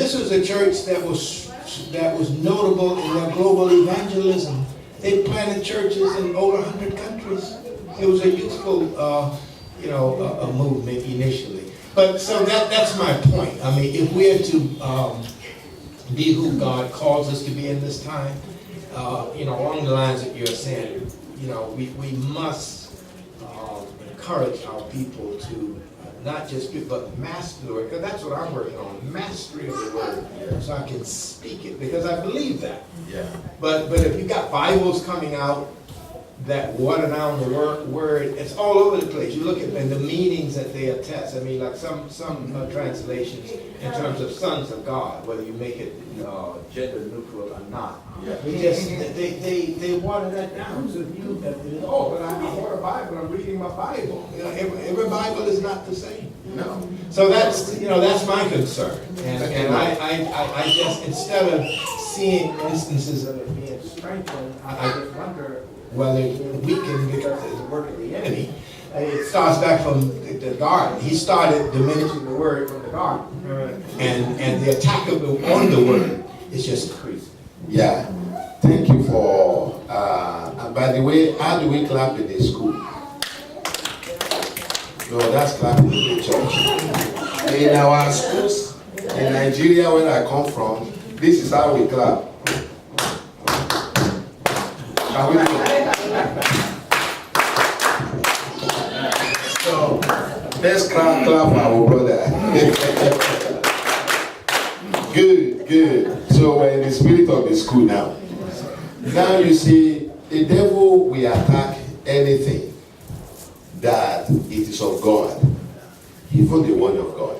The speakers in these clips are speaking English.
this was a church that was notable in their global evangelism. They planted churches in over 100 countries. It was a youthful, a movement initially. But so that's my point. I mean, if we're to be who God calls us to be in this time, along the lines that you're saying, we must encourage our people to not just do, but master the word, because that's what I'm working on, mastery of the word, so I can speak it, because I believe that. Yeah. But if you got Bibles coming out that water down the word, it's all over the place. You look at the meanings that they attest. I mean, like some translations in terms of sons of God, whether you make it gender neutral or not. Yeah. They water that down. So but I bought a Bible. I'm reading my Bible. Every Bible is not the same. No. So that's my concern. And I just, instead of seeing instances of it being strengthened, I just wonder whether we can, because it's the work of the enemy. It starts back from the garden. He started diminishing the word from the garden. And the attack on the word is just increasing. Yeah. Thank you for, and by the way, how do we clap in the school? No, that's clapping in the church. In our schools, in Nigeria, where I come from, this is how we clap. Can we do it? So, let's clap for our brother. Good. So we're in the spirit of the school now. Now you see, the devil will attack anything that it is of God, even the word of God.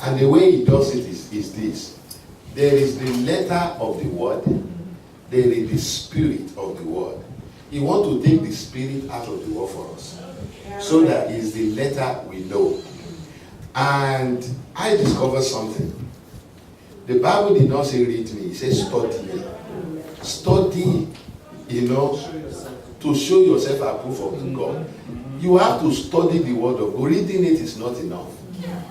And the way he does it is this. There is the letter of the word, there is the spirit of the word. He wants to take the spirit out of the word for us, so that it's the letter we know. And I discovered something. The Bible did not say read me, it says study me. Study, to show yourself approved of God. You have to study the word of God. Reading it is not enough.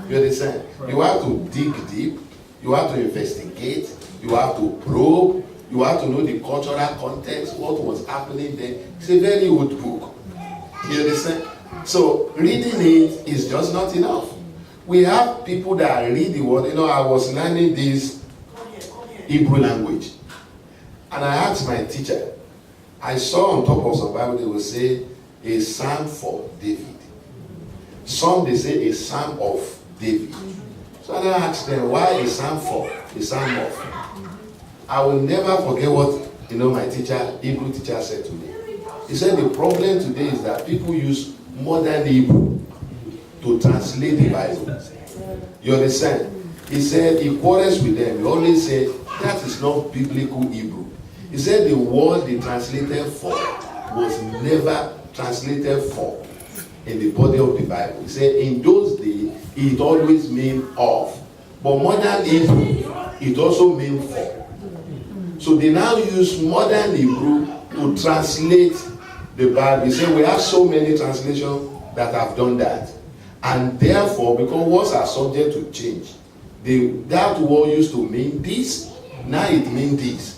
You understand? You have to dig deep. You have to investigate. You have to probe. You have to know the cultural context, what was happening there. It's a very old book. You understand? So reading it is just not enough. We have people that read the word. I was learning this Hebrew language. And I asked my teacher, I saw on top of some Bible, they will say a psalm for David. Some they say a psalm of David. So I asked them, why a psalm for? A psalm of? I will never forget what my Hebrew teacher said to me. He said the problem today is that people use modern Hebrew to translate the Bible. You understand? He said he quarrels with them. He always said that is not biblical Hebrew. He said the word they translated for was never translated for in the body of the Bible. He said in those days it always meant of. But modern Hebrew, it also meant for. So they now use modern Hebrew to translate the Bible. He said we have so many translations that have done that. And therefore, because words are subject to change, that word used to mean this, now it means this.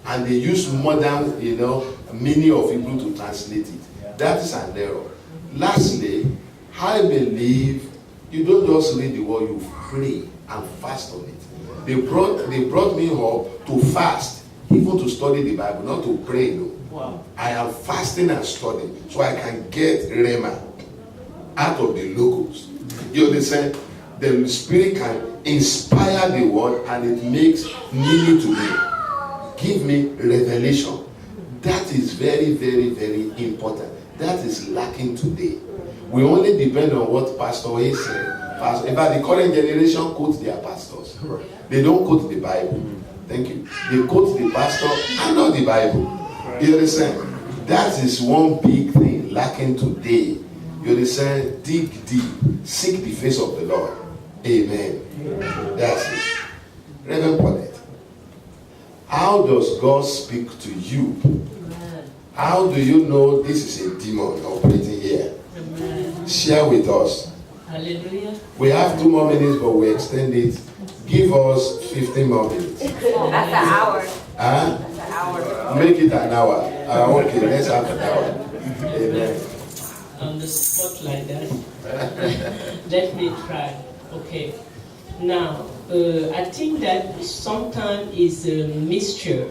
And they use modern, meaning of Hebrew to translate it. That is an error. Lastly, I believe you don't just read the word, you pray and fast on it. They brought me up to fast, even to study the Bible, not to pray. No. Wow. I am fasting and studying so I can get Rhema out of the logos. You understand? The Spirit can inspire the word and it makes meaning to me. Give me revelation. That is very, very, very important. That is lacking today. We only depend on what Pastor A said. In fact, the current generation quotes their pastors. They don't quote the Bible. Thank you. They quote the pastor and not the Bible. You understand? That is one big thing lacking today. You understand? Dig deep. Seek the face of the Lord. Amen. That's it. Reverend Paulette, how does God speak to you? How do you know this is a demon operating here? Share with us. Hallelujah. We have 2 more minutes, but we extend it Give us 15 more minutes. That's an hour. Huh? That's an hour. Make it an hour. Okay, let's have an hour. Amen. On the spot like that. Let me try. Okay. Now, I think that sometimes is a mixture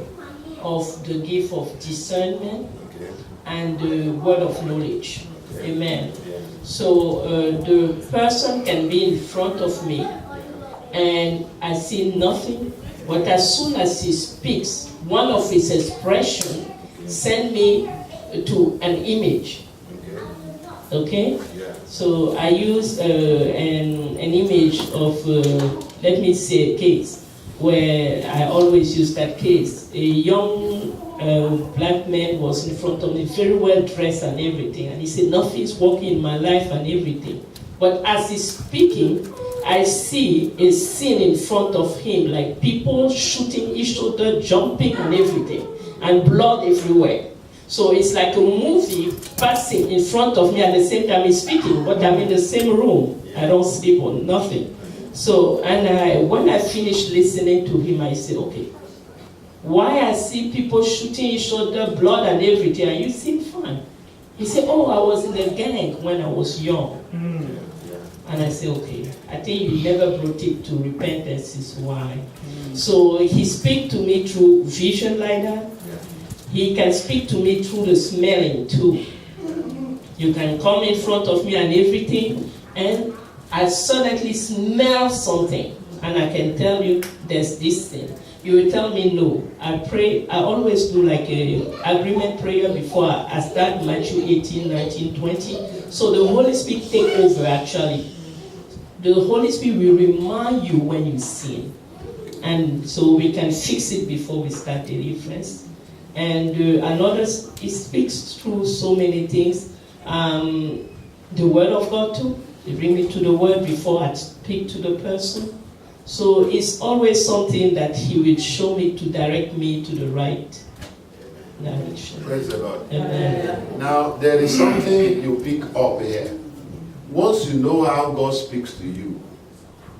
of the gift of discernment and the word of knowledge. Amen. So the person can be in front of me and I see nothing, but as soon as he speaks, one of his expressions send me to an image. Okay? So I use an image of, let me say, a case, where I always use that case. A young black man was in front of me, very well dressed and everything, and he said, nothing's working in my life and everything. But as he's speaking, I see a scene in front of him, like people shooting each other, jumping and everything, and blood everywhere. So it's like a movie passing in front of me at the same time he's speaking, but I'm in the same room. I don't sleep or nothing. So, and when I finished listening to him, I said, okay, why I see people shooting each other, blood and everything, and you seem fine. He said, oh, I was in the gang when I was young. And I said, okay, I think you never brought it to repentance is why. So he speak to me through vision like that. He can speak to me through the smelling too. You can come in front of me and everything, and I suddenly smell something, and I can tell you there's this thing. You will tell me no. I pray, I always do like a agreement prayer before I start Matthew 18, 19, 20. So the Holy Spirit take over actually. The Holy Spirit will remind you when you sin. And so we can fix it before we start the reference. And another, it speaks through so many things. The Word of God too. They bring me to the Word before I speak to the person. So it's always something that He will show me to direct me to the right direction. Praise the Lord. Amen. Now, there is something you pick up here. Once you know how God speaks to you,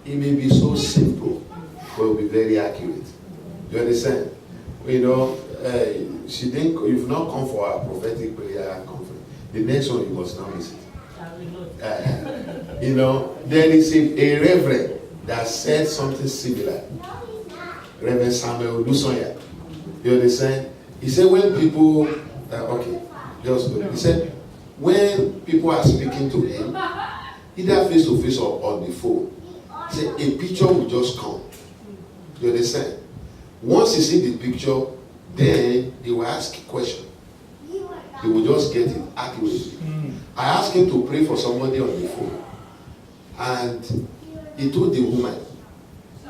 it may be so simple, but it will be very accurate. Do you understand? You know, she didn't. You've not come for our prophetic prayer conference. The next one you must not miss it. You know, there is a reverend that said something similar. Reverend Samuel Lusonya. You understand? He said when people, okay, just go. He said when people are speaking to him, either face to face or on the phone, he said a picture will just come. You understand? Once you see the picture, then he will ask a question. He will just get it accurately. I asked him to pray for somebody on the phone. And he told the woman,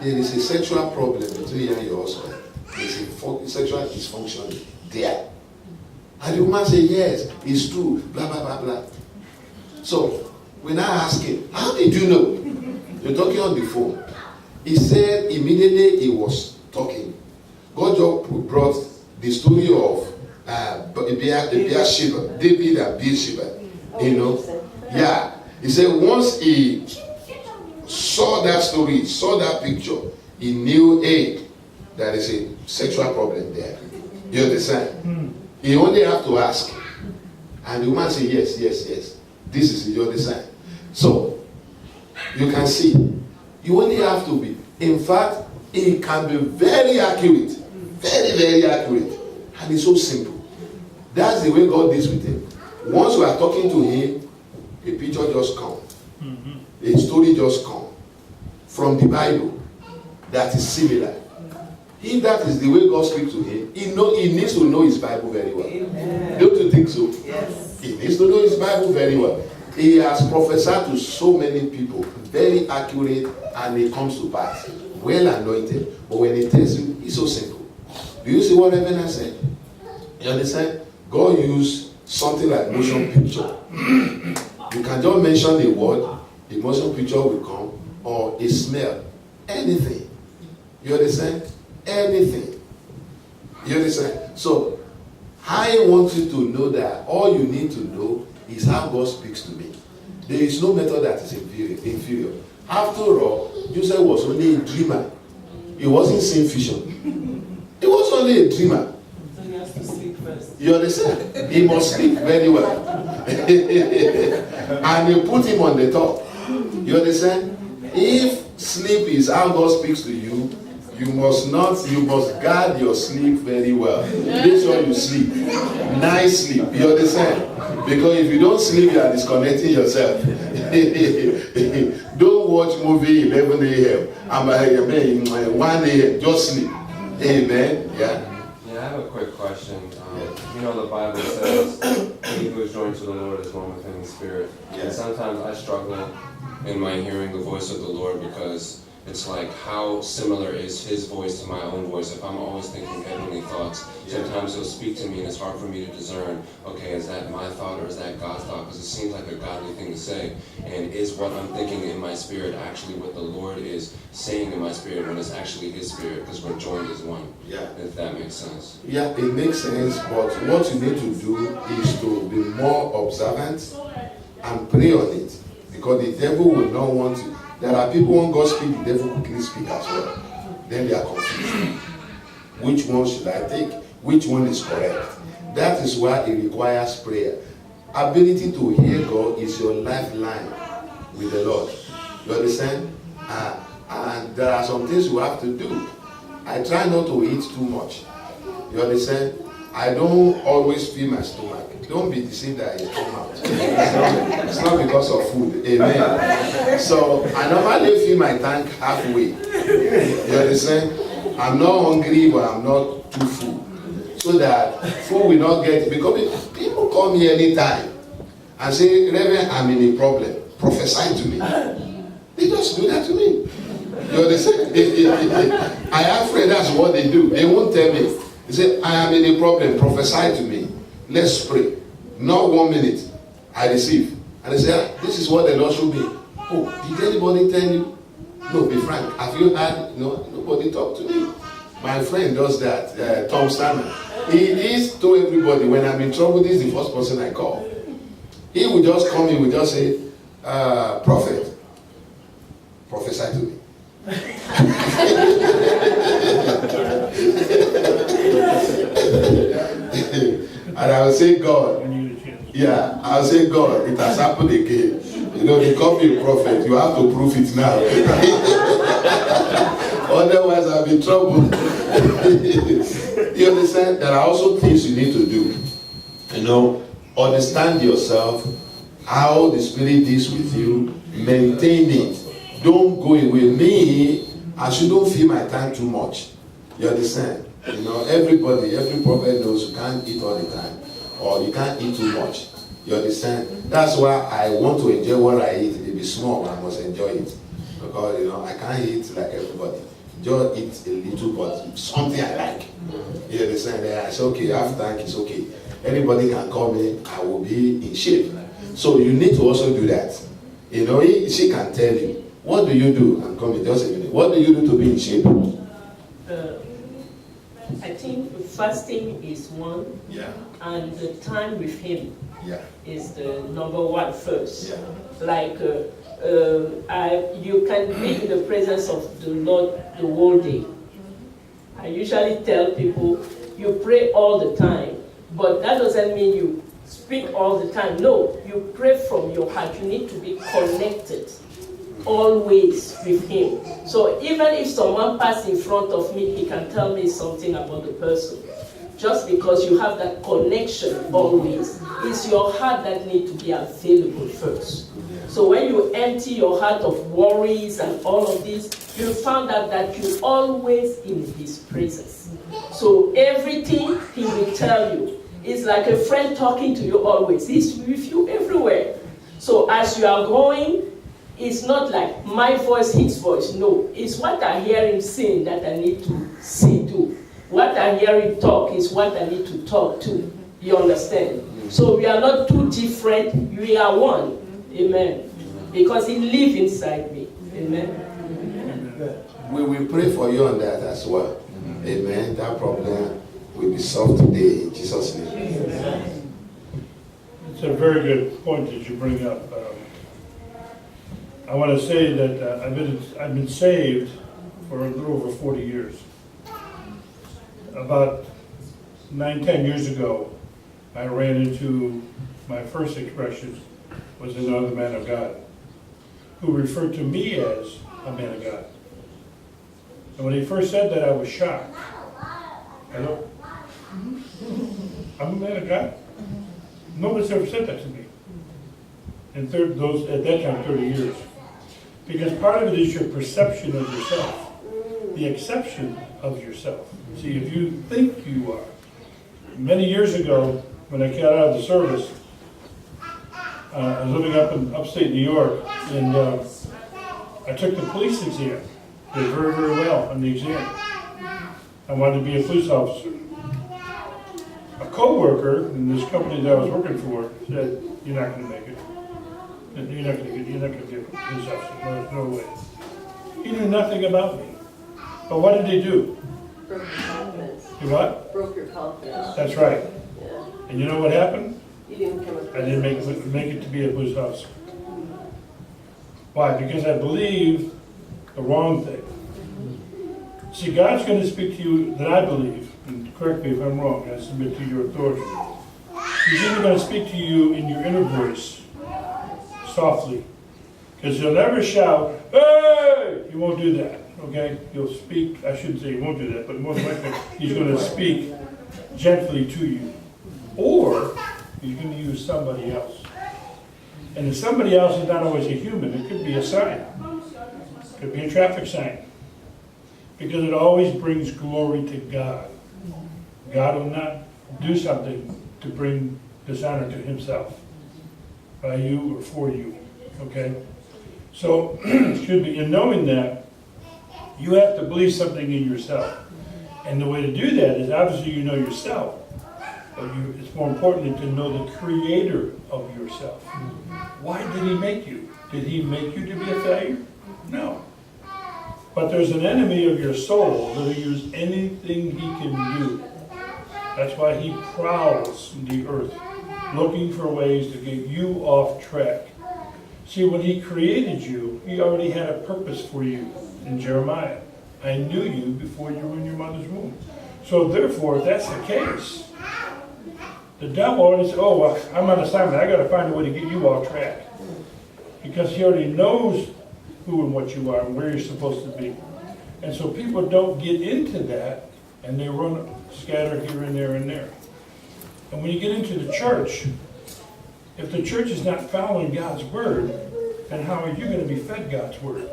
there is a sexual problem between you and your husband. There is a sexual dysfunction there. And the woman said, yes, it's true, blah, blah, blah, blah. So, when I asked him, how did you know? You're talking on the phone. He said immediately he was talking, God just brought the story of Bathsheba, David and Bathsheba. You know? Yeah. He said once he saw that story, saw that picture, he knew, hey, there is a sexual problem there. You understand? He only have to ask. And the woman said, yes, yes, yes. This is, you understand? So, you can see, you only have to be. In fact, it can be very accurate. Very, very accurate. And it's so simple. That's the way God deals with him. Once we are talking to him, a picture just comes. A story just comes. From the Bible that is similar. If that is the way God speaks to him, he needs to know his Bible very well. Amen. Don't you think so? Yes. He needs to know his Bible very well. He has prophesied to so many people, very accurate, and it comes to pass. Well anointed. But when he tells you, it's so simple. Do you see what Evan has said? You understand? God used something like motion picture. You can just mention a word, the motion picture will come, or a smell. Anything. You understand? Anything. You understand? So, I want you to know that all you need to know is how God speaks to me. There is no method that is inferior. After all, Joseph was only a dreamer He wasn't seeing vision. He was only a dreamer. So he has to sleep first. You understand? He must sleep very well. And you put him on the top. You understand? If sleep is how God speaks to you, you must guard your sleep very well. Make sure you sleep. Nice sleep. You understand? Because if you don't sleep, you are disconnecting yourself. Don't watch movie 11 a.m. 1 a.m. Just sleep. Amen. Yeah. Yeah, I have a quick question. You know, the Bible says, he who is joined to the Lord is one with him in spirit. And sometimes I struggle in my hearing the voice of the Lord because it's like, how similar is his voice to my own voice? If I'm always thinking heavenly thoughts, sometimes he'll speak to me and it's hard for me to discern, okay, is that my thought or is that God's thought? Because it seems like a godly thing to say. And is what I'm thinking in my spirit actually what the Lord is saying in my spirit when it's actually his spirit? Because we're joined as one. Yeah. If that makes sense. Yeah, it makes sense, but what you need to do is to be more observant and pray on it. Because the devil will not want to. There are people when God speaks, the devil quickly speaks as well. Then they are confused. Which one should I take? Which one is correct? That is why it requires prayer. Ability to hear God is your lifeline with the Lord. You understand? And there are some things you have to do. I try not to eat too much. You understand? I don't always fill my stomach. Don't be deceived that it come out. It's not because of food. Amen. So I normally fill my tank halfway. You understand? I'm not hungry, but I'm not too full. So that food will not get, because people call me anytime and say, Reverend, I'm in a problem. Prophesy to me. They just do that to me. You understand? I have friends, that's what they do. They won't tell me. They say, I am in a problem. Prophesy to me. Let's pray. Not 1 minute. I receive. And they say, this is what the Lord showed me. Oh, did anybody tell you? No, be frank. Have you had? No, nobody talked to me. My friend does that, Tom Stanley. He told everybody, when I'm in trouble, this is the first person I call. He will just come, he will just say, prophet, prophesy to me. And I will say, God, yeah, I'll say, God, it has happened again. You know, they call me a prophet. You have to prove it now. Otherwise, I'll be in trouble. You understand? There are also things you need to do. You know, understand yourself, how the Spirit deals with you, maintain it. Don't go away. Me, I shouldn't fill my time too much. You understand? You know, every prophet knows you can't eat all the time, or you can't eat too much. You understand? That's why I want to enjoy what I eat. It be small, but I must enjoy it. Because, you know, I can't eat like everybody. Just eat a little, but something I like. You understand? I say, okay, half tank is okay. Anybody can call me, I will be in shape. So you need to also do that. You know, she can tell you, what do you do? I'm coming, just a minute. What do you do to be in shape? I think fasting is one, Yeah. and the time with him Yeah. is the number one first. Yeah. Like you can be in the presence of the Lord the whole day. I usually tell people, you pray all the time, but that doesn't mean you speak all the time. No, you pray from your heart. You need to be connected always with him. So even if someone passes in front of me, he can tell me something about the person. Just because you have that connection always. It's your heart that needs to be available first. So when you empty your heart of worries and all of this, you found out that you're always in his presence. So everything he will tell you is like a friend talking to you always. He's with you everywhere. So as you are going, it's not like my voice, his voice. No, it's what I hear him sing that I need to say to. What I hear him talk is what I need to talk to. You understand? So we are not two different. We are one. Amen. Because he lives inside me. Amen. We will pray for you on that as well. Amen. That problem will be solved today in Jesus' name. It's a very good point that you bring up. I want to say that I've been saved for a little over 40 years. About 9-10 years ago, I ran into my first expression was another man of God who referred to me as a man of God. And when he first said that, I was shocked. Hello? I'm a man of God? Nobody's ever said that to me. And those at that time, 30 years. Because part of it is your perception of yourself, the exception of yourself. See, if you think you are. Many years ago, when I got out of the service, I was living up in upstate New York, and I took the police exam. Did very, very well on the exam. I wanted to be a police officer. A co-worker in this company that I was working for said, "You're not going to make it. You're not going to get a police officer. No, there's no way." He knew nothing about me. But what did he do? Broke your confidence. Do what? Broke your confidence. That's right. Yeah. And you know what happened? You didn't become a I didn't make it to be a police officer. Why? Because I believed the wrong thing. See, God's going to speak to you, that I believe, and correct me if I'm wrong, I submit to your authority. He's either going to speak to you in your inner voice, softly, because he'll never shout, "Hey!" He won't do that, okay? He'll speak, I shouldn't say he won't do that, but more likely he's going to speak gently to you. Or he's going to use somebody else. And if somebody else is not always a human, it could be a sign. It could be a traffic sign. Because it always brings glory to God. God will not do something to bring dishonor to himself, by you or for you, okay? So, excuse me, in knowing that, you have to believe something in yourself. And the way to do that is obviously you know yourself, but it's more important to know the creator of yourself. Why did he make you? Did he make you to be a failure? No. But there's an enemy of your soul that'll use anything he can do. That's why he prowls the earth, looking for ways to get you off track. See, when he created you, he already had a purpose for you in Jeremiah. I knew you before you were in your mother's womb. So therefore, if that's the case, the devil already said, "Oh, well, I'm on assignment. I got to find a way to get you off track." Because he already knows who and what you are and where you're supposed to be. And so people don't get into that, and they run scatter here and there and there. And when you get into the church, if the church is not following God's word, then how are you going to be fed God's word?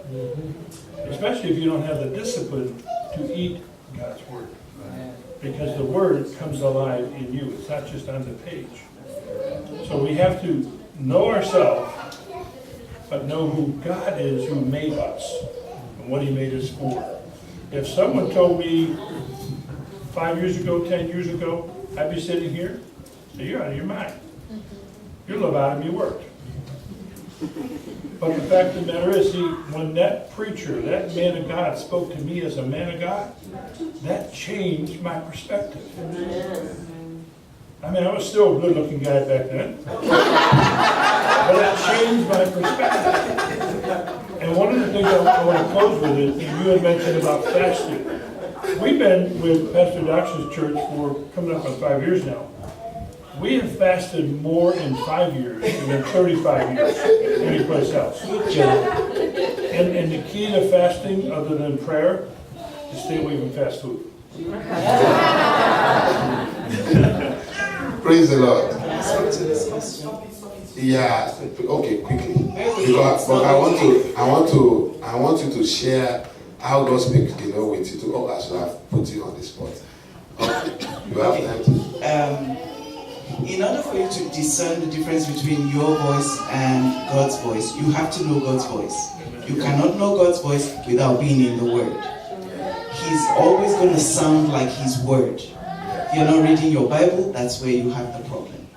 Especially if you don't have the discipline to eat God's word. Because the word comes alive in you. It's not just on the page. So we have to know ourselves, but know who God is, who made us, and what he made us for. If someone told me 5 years ago, 10 years ago, I'd be sitting here, say, "You're out of your mind. Your lobotomy worked." But the fact of the matter is, see, when that preacher, that man of God spoke to me as a man of God, that changed my perspective. I mean, I was still a good-looking guy back then. But it changed my perspective. And one of the things I want to close with is, you had mentioned about fasting. We've been with Pastor Dox's church for coming up on 5 years now. We have fasted more in 5 years than in 35 years anyplace else. And the key to fasting, other than prayer, is stay away from fast food. Praise the Lord. Yeah. Okay, quickly. Because, but I want you to share how God speaks, with you. Oh, I should have put you on the spot. Okay. You have time to. In order for you to discern the difference between your voice and God's voice, you have to know God's voice. You cannot know God's voice without being in the Word. He's always going to sound like His Word. If you're not reading your Bible, that's where you have the problem.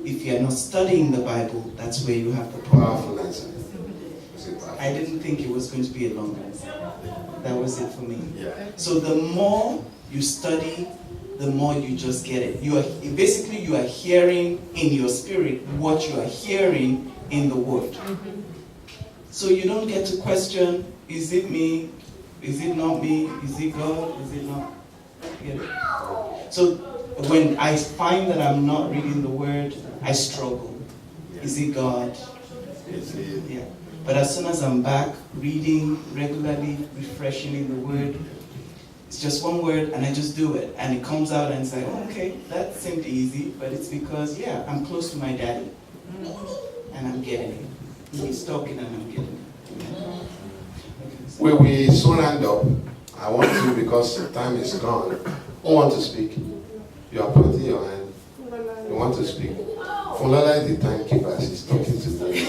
If you're not studying the Bible, that's where you have the problem. Powerful answer. I didn't think it was going to be a long answer. That was it for me. Yeah. So the more you study, the more you just get it. You are hearing in your spirit what you are hearing in the Word. So you don't get to question, is it me? Is it not me? Is it God? Is it not? You get it? So when I find that I'm not reading the word, I struggle. Is it God? Yeah. But as soon as I'm back reading regularly, refreshing in the word, it's just one word and I just do it. And it comes out and it's like, okay, that seemed easy, but it's because, yeah, I'm close to my daddy. And I'm getting it. He's talking and I'm getting it. We will soon end up. I want to, because time is gone. Who want to speak? You are putting your hand. You want to speak? Fulala is the timekeeper. She's talking to me.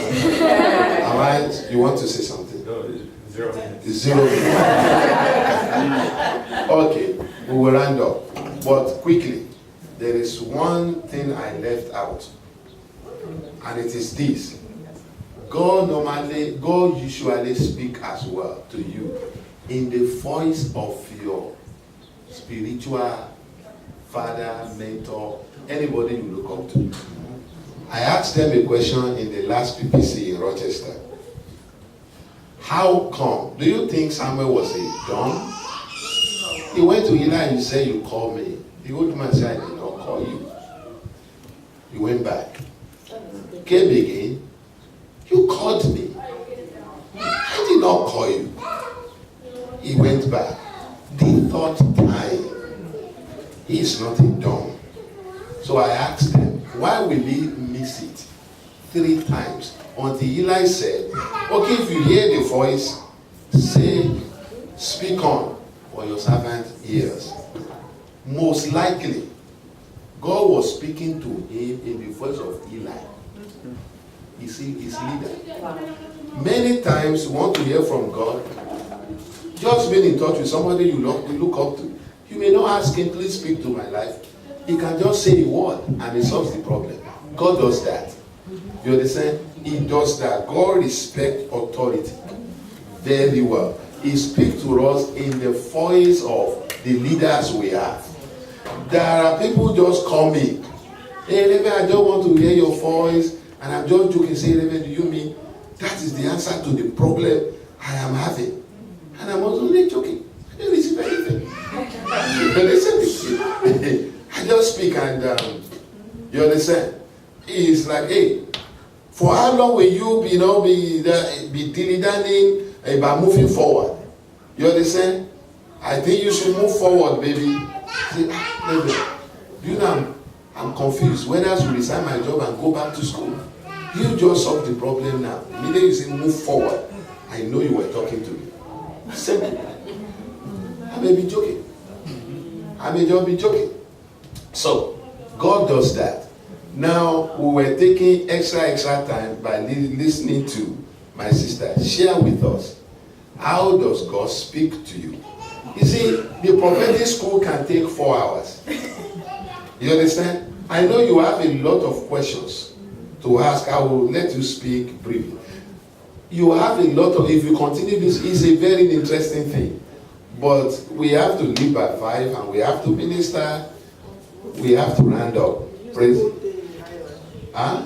Alright, you want to say something? No, it's 0 minutes. It's 0 minutes. Okay, we will round up. But quickly, there is one thing I left out. And it is this. God usually speak as well to you in the voice of your spiritual father, mentor, anybody you look up to. I asked them a question in the last PPC in Rochester. How come? Do you think Samuel was a dumb? He went to Eli and he said, you call me. The old man said, I did not call you. He went back. Came again. You called me. I did not call you. He went back. The third time. He is not a dumb. So I asked them, why will he miss it 3 times? Until Eli said, okay, if you hear the voice, say, speak on, for your servant hears. Most likely, God was speaking to him in the voice of Eli. His leader. Many times you want to hear from God, just being in touch with somebody you look up to. You may not ask him, please speak to my life. He can just say a word and it solves the problem. God does that. You understand? He does that. God respects authority very well. He speaks to us in the voice of the leaders we have. There are people who just call me. Hey, Reverend, I don't want to hear your voice. And I'm just joking, say, Reverend, do you mean that is the answer to the problem I am having? And I'm only joking. I didn't receive anything. I just speak and you understand? It's like, hey, for how long will you be dilly-dallying about moving forward? You understand? I think you should move forward, baby. Say, baby, do you know I'm confused whether I should resign my job and go back to school. You just solve the problem now. Immediately you say move forward. I know you were talking to me. Simple. I may be joking. I may just be joking. So, God does that. Now, we were taking extra time by listening to my sister share with us. How does God speak to you? You see, the prophetic school can take 4 hours. You understand? I know you have a lot of questions to ask. I will let you speak briefly. You have a lot of, if you continue this, it's a very interesting thing. But we have to leave by 5 and we have to minister. We have to round up. Praise. Huh?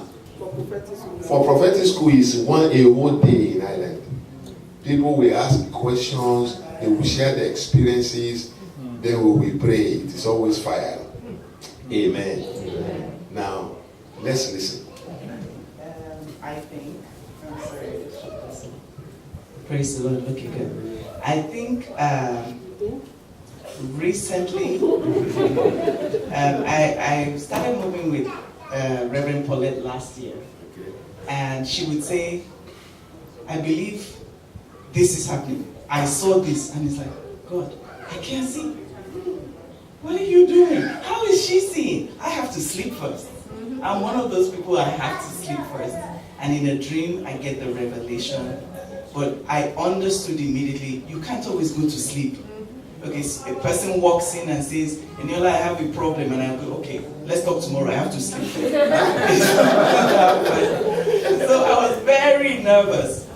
For prophetic school is a whole day in Ireland. People will ask questions, they will share their experiences, then we will pray. It is always fire. Amen. Now, let's listen. I think, I'm sorry. Praise the Lord. Okay, good. I think recently I started moving with Reverend Paulette last year. And she would say, I believe this is happening. I saw this and it's like, God, I can't see. What are you doing? How is she seeing? I have to sleep first. I'm one of those people, I have to sleep first. And in a dream, I get the revelation. But I understood immediately, you can't always go to sleep. Okay, so a person walks in and says, Eniola, I have a problem. And I go, okay, let's talk tomorrow. I have to sleep. So I was very nervous.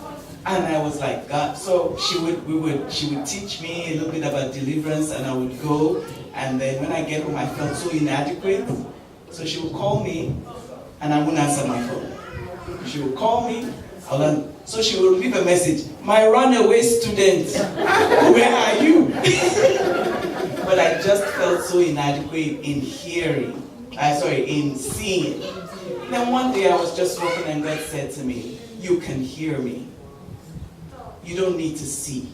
And I was like, God. So she would teach me a little bit about deliverance, and I would go. And then when I get home, I felt so inadequate. So she would call me, and I wouldn't answer my phone. She would call me, So she will leave a message, my runaway student, where are you? But I just felt so inadequate in in seeing. Then one day I was just walking and God said to me, you can hear me. You don't need to see.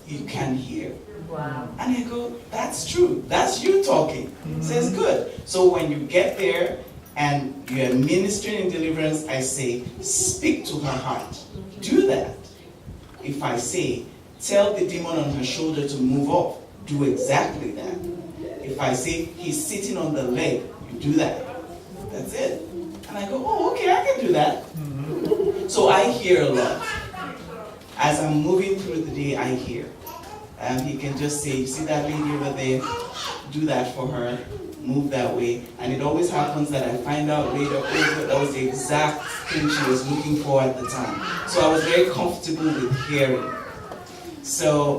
You can hear. Wow. And I go, that's true. That's you talking. Says, good. So when you get there and you're ministering in deliverance, I say, speak to her heart. Do that. If I say, tell the demon on her shoulder to move off, do exactly that. If I say, he's sitting on the leg, you do that. That's it. And I go, oh, okay, I can do that. So I hear a lot. As I'm moving through the day, I hear. He can just say, see that lady over there? Do that for her. Move that way. And it always happens that I find out later, oh, that was the exact thing she was looking for at the time. So I was very comfortable with hearing. So,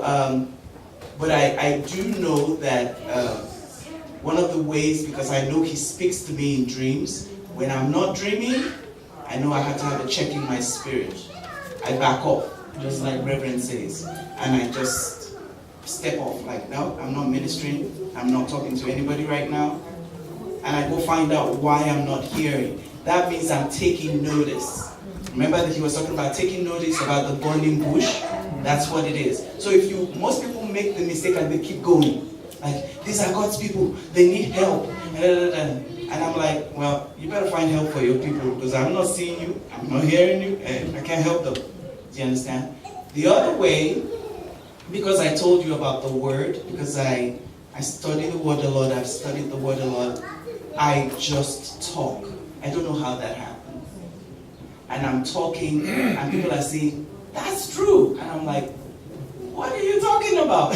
but I do know that one of the ways, because I know he speaks to me in dreams, when I'm not dreaming, I know I have to have a check in my spirit. I back off, just like Reverend says, and I just step off, like, no, I'm not ministering, I'm not talking to anybody right now, and I go find out why I'm not hearing. That means I'm taking notice. Remember that he was talking about taking notice about the burning bush? That's what it is. So most people make the mistake and they keep going. Like, these are God's people, they need help. And I'm like, well, you better find help for your people, because I'm not seeing you, I'm not hearing you, and I can't help them. Do you understand? The other way, because I told you about the word, because I study the word a lot, I've studied the word a lot, I just talk. I don't know how that happens. And I'm talking, and people are saying, that's true. And I'm like, what are you talking about?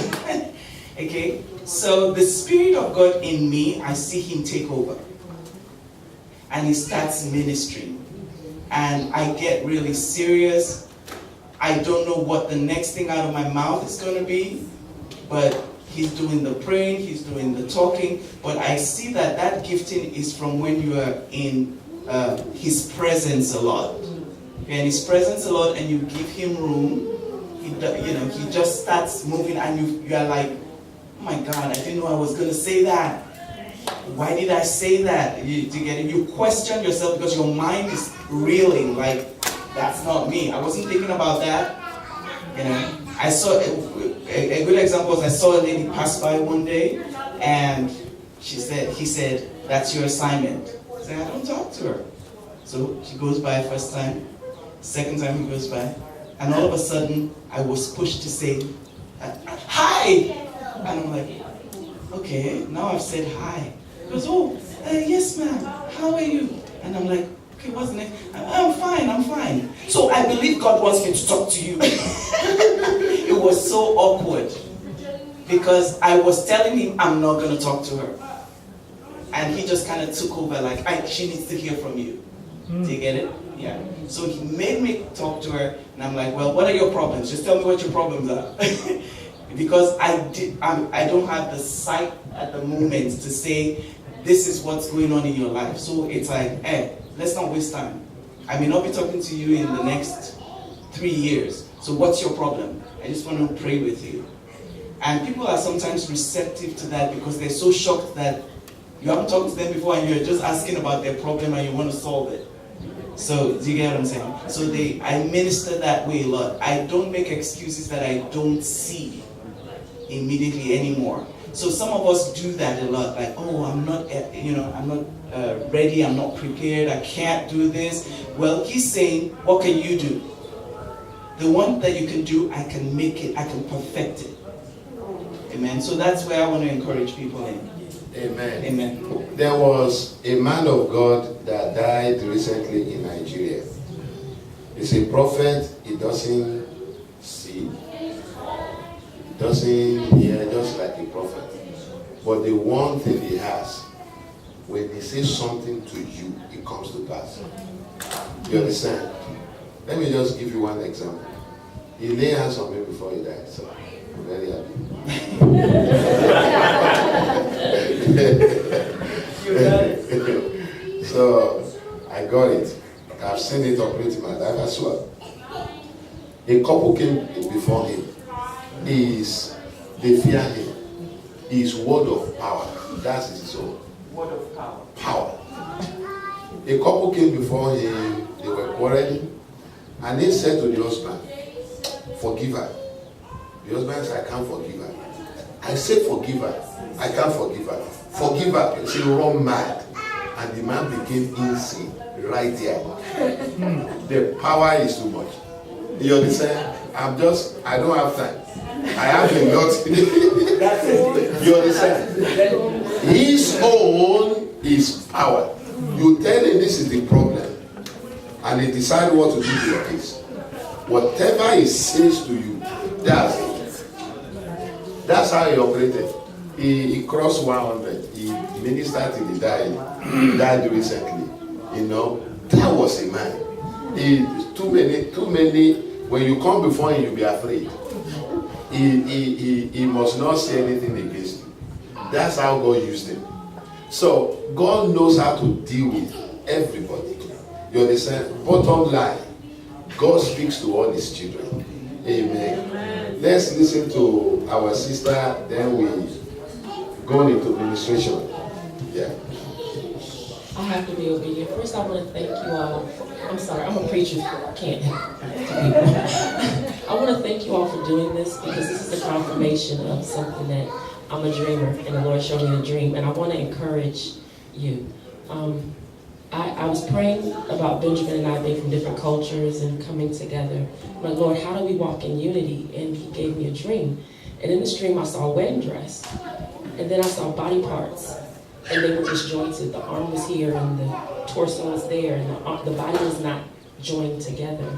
Okay? So the Spirit of God in me, I see him take over. And he starts ministering. And I get really serious. I don't know what the next thing out of my mouth is going to be, but he's doing the praying, he's doing the talking, but I see that that gifting is from when you are in his presence a lot. You're in his presence a lot and you give him room, he just starts moving and you are like, oh my God, I didn't know I was going to say that. Why did I say that? You question yourself because your mind is reeling like, that's not me. I wasn't thinking about that. I saw a good example was I saw a lady pass by one day, and he said, that's your assignment. I said, I don't talk to her. So she goes by first time, second time he goes by, and all of a sudden I was pushed to say, hi! And I'm like, okay, now I've said hi. He goes, oh, yes ma'am, how are you? And I'm like, okay, what's the next? I'm fine. So I believe God wants me to talk to you. It was so awkward because I was telling him I'm not going to talk to her. And he just kind of took over like, she needs to hear from you. Do you get it? Yeah. So he made me talk to her and I'm like, well, what are your problems? Just tell me what your problems are. Because I don't have the sight at the moment to say, this is what's going on in your life. So it's like, let's not waste time. I may not be talking to you in the next 3 years. So what's your problem? I just want to pray with you. And people are sometimes receptive to that because they're so shocked that you haven't talked to them before and you're just asking about their problem and you want to solve it. So do you get what I'm saying? So I minister that way a lot. I don't make excuses that I don't see immediately anymore. So some of us do that a lot, like, oh, I'm not ready, I'm not prepared, I can't do this. Well, he's saying, what can you do? The one that you can do, I can make it, I can perfect it. Amen. So that's where I want to encourage people in. Amen. Amen. There was a man of God that died recently in Nigeria. He's a prophet, he doesn't see, doesn't hear, just like a prophet. But the one thing he has, when he says something to you, it comes to pass. You understand? Let me just give you one example. He lay hands on me before he died, so I'm very happy. You got it. So I got it. I've seen it operate in my life as well. A couple came before him. They fear him. His word of power. That's his own. Word of power. Power. A couple came before him. They were quarreling. And he said to the husband, forgive her. The husband said, I can't forgive her. I said, forgive her. I can't forgive her. Forgive her. She run mad. And the man became insane right there. The power is too much. You understand? I don't have time. I have a lot. You understand? His own is power. You tell him this is the problem, and he decides what to do to your case. Whatever he says to you, that's it. That's how he operated. He crossed 100. He ministered till he died recently. You know, that was a man. Too many. When you come before him, you'll be afraid. He must not say anything against you. That's how God used him. So God knows how to deal with everybody. You understand? Bottom line, God speaks to all his children. Amen. Let's listen to our sister, then we go into administration. Yeah. I have to be obedient. First, I want to thank you all. I'm sorry, I'm a preacher. I can't. I want to thank you all for doing this, because this is a confirmation of something that I'm a dreamer, and the Lord showed me the dream, and I want to encourage you. I was praying about Benjamin and I being from different cultures and coming together. I'm like, Lord, how do we walk in unity? And he gave me a dream. And in this dream, I saw a wedding dress. And then I saw body parts. And they were disjointed. The arm was here and the torso was there, and the body was not joined together.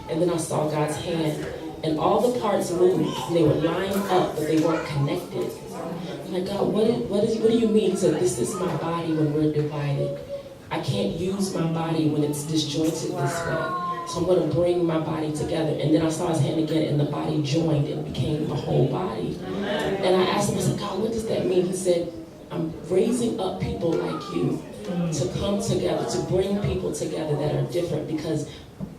And then I saw God's hand, and all the parts moved. And they were lined up, but they weren't connected. I'm like, God, what do you mean? He said, this is my body when we're divided. I can't use my body when it's disjointed this way. So I'm going to bring my body together. And then I saw his hand again, and the body joined and became a whole body. And I asked him, I said, God, what does that mean? He said, I'm raising up people like you to come together, to bring people together that are different, because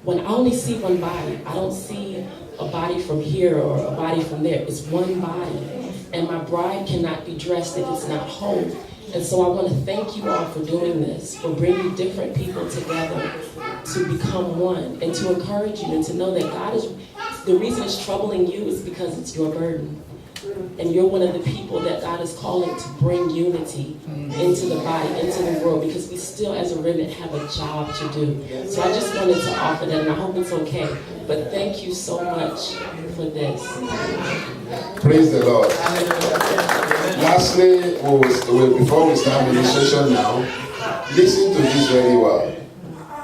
when I only see one body, I don't see a body from here or a body from there. It's one body. And my bride cannot be dressed if it's not whole. And so I want to thank you all for doing this, for bringing different people together to become one, and to encourage you and to know that God is, the reason it's troubling you is because it's your burden. And you're one of the people that God is calling to bring unity into the body, into the world, because we still, as a remnant, have a job to do. So I just wanted to offer that, and I hope it's okay. But thank you so much for this. Praise the Lord. Lastly, before we start ministration now, listen to this very well.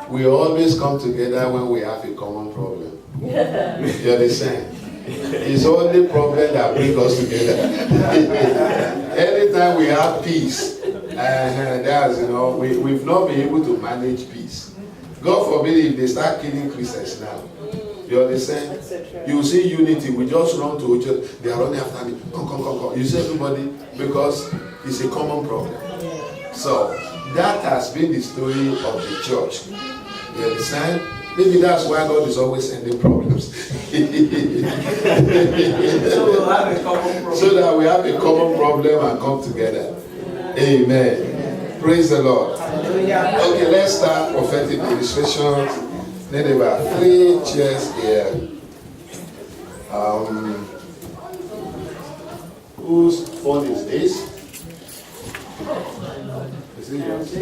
We always come together when we have a common problem. You understand? It's only problem that brings us together. Anytime we have peace, that's, we've not been able to manage peace. God forbid if they start killing Christians now. You understand? You see unity, we just run to each other. They are running after me. Come. You see everybody, because it's a common problem. So that has been the story of the church. You understand? Maybe that's why God is always sending problems. So we'll have a common problem. So that we have a common problem and come together. Amen. Praise the Lord. Okay, let's start prophetic ministrations. Then there were 3 chairs here. Whose phone is this? Is it yours?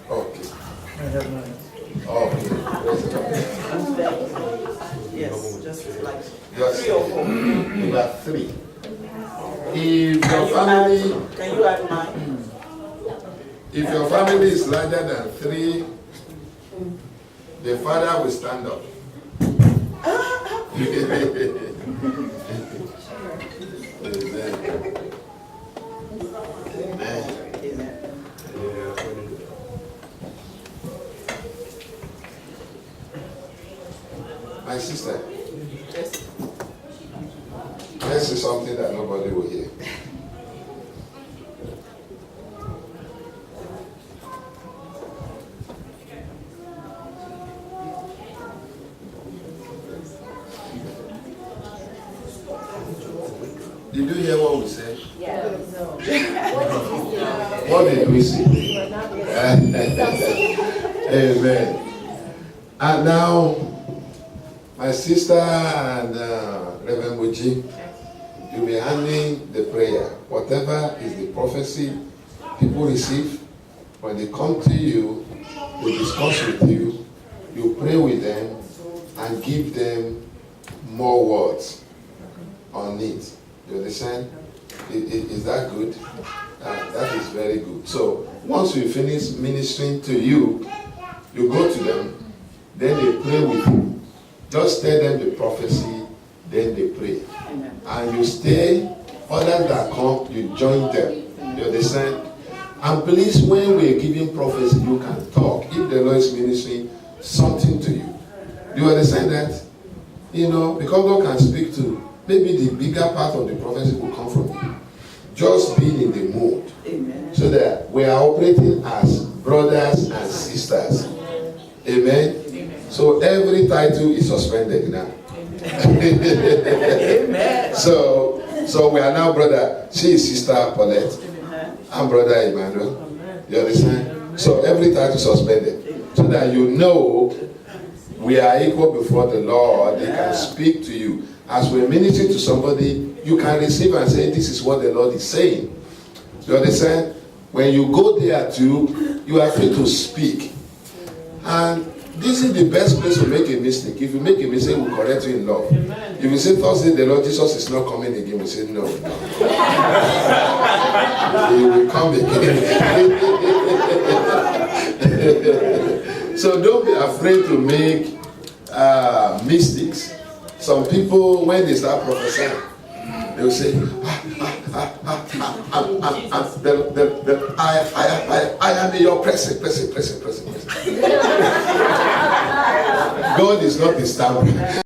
Okay. I have mine. Okay. Yes, just like Yes. 3 or 4. There are 3. If your family, Can you add mine? if your family is larger than 3, the father will stand up. My sister, this is something that nobody will hear. what we said? Yes. What did we say? Amen. And now, my sister and Reverend Muji, you'll be handling the prayer. Whatever is the prophecy people receive, when they come to you, they discuss with you, you pray with them, and give them more words on it. You understand? Is that good? That is very good. So once we finish ministering to you, you go to them, then they pray with you. Just tell them the prophecy, then they pray. And you stay, others that come, you join them. You understand? And please, when we're giving prophecy, you can talk. If the Lord is ministering something to you. Do you understand that? You know, because God can speak to, maybe the bigger part of the prophecy will come from you. Just being in the mood. Amen. So that we are operating as brothers and sisters. Amen. Amen. So every title is suspended now. Amen. So we are now brother. She is Sister Paulette. I'm Brother Emmanuel. You understand? So every title is suspended. So that you know we are equal before the Lord. They can speak to you. As we're ministering to somebody, you can receive and say, this is what the Lord is saying. You understand? When you go there too, you are free to speak. And this is the best place to make a mistake. If you make a mistake, we'll correct you in love. If you say Thursday, the Lord Jesus is not coming again, we say no. He will come again. So don't be afraid to make mistakes. Some people, when they start prophesying, they will say, I am in your presence. God is not the stammer.